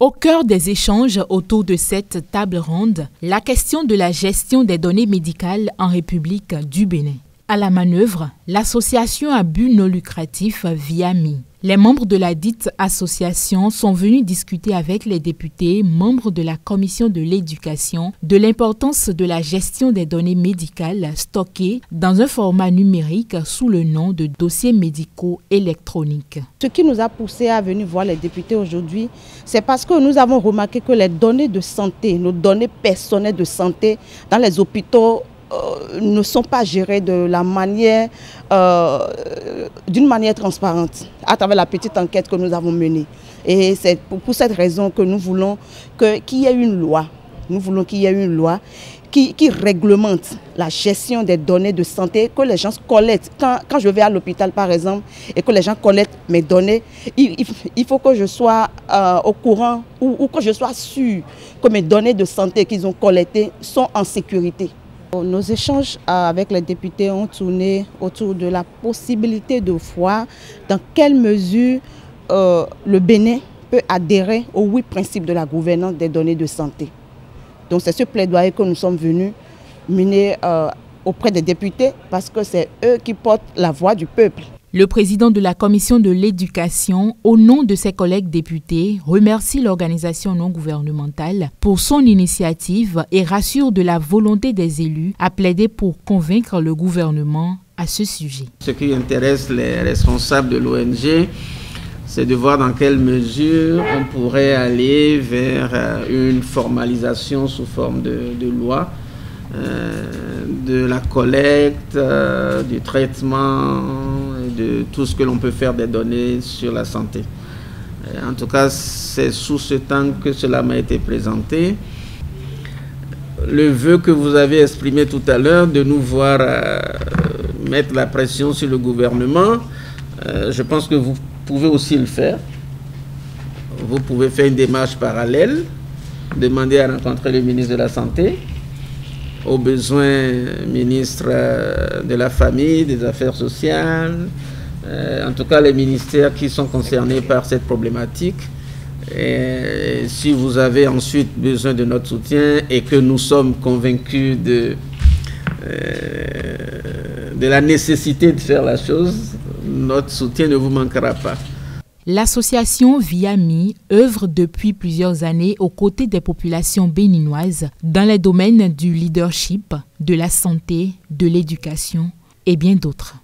Au cœur des échanges autour de cette table ronde, la question de la gestion des données médicales en République du Bénin. À la manœuvre, l'association à but non lucratif VIAMI. Les membres de la dite association sont venus discuter avec les députés, membres de la commission de l'éducation, de l'importance de la gestion des données médicales stockées dans un format numérique sous le nom de dossiers médicaux électroniques. Ce qui nous a poussé à venir voir les députés aujourd'hui, c'est parce que nous avons remarqué que les données de santé, nos données personnelles de santé dans les hôpitaux, ne sont pas gérées de la manière, d'une manière transparente à travers la petite enquête que nous avons menée. Et c'est pour cette raison que nous voulons qu'il y ait une loi. Nous voulons qu'il y ait une loi qui réglemente la gestion des données de santé, que les gens collectent. Quand je vais à l'hôpital, par exemple, et que les gens collectent mes données, il faut que je sois au courant ou que je sois sûr que mes données de santé qu'ils ont collectées sont en sécurité. Nos échanges avec les députés ont tourné autour de la possibilité de voir dans quelle mesure le Bénin peut adhérer aux 8 principes de la gouvernance des données de santé. Donc c'est ce plaidoyer que nous sommes venus mener auprès des députés parce que c'est eux qui portent la voix du peuple. Le président de la commission de l'éducation, au nom de ses collègues députés, remercie l'organisation non gouvernementale pour son initiative et rassure de la volonté des élus à plaider pour convaincre le gouvernement à ce sujet. Ce qui intéresse les responsables de l'ONG, c'est de voir dans quelle mesure on pourrait aller vers une formalisation sous forme de loi, de la collecte, du traitement, de tout ce que l'on peut faire des données sur la santé. En tout cas, c'est sous ce temps que cela m'a été présenté. Le vœu que vous avez exprimé tout à l'heure de nous voir mettre la pression sur le gouvernement, je pense que vous pouvez aussi le faire. Vous pouvez faire une démarche parallèle, demander à rencontrer le ministre de la Santé, au besoin ministre de la Famille, des Affaires sociales, en tout cas les ministères qui sont concernés par cette problématique. Et si vous avez ensuite besoin de notre soutien et que nous sommes convaincus de la nécessité de faire la chose, notre soutien ne vous manquera pas. L'association VIAMI œuvre depuis plusieurs années aux côtés des populations béninoises dans les domaines du leadership, de la santé, de l'éducation et bien d'autres.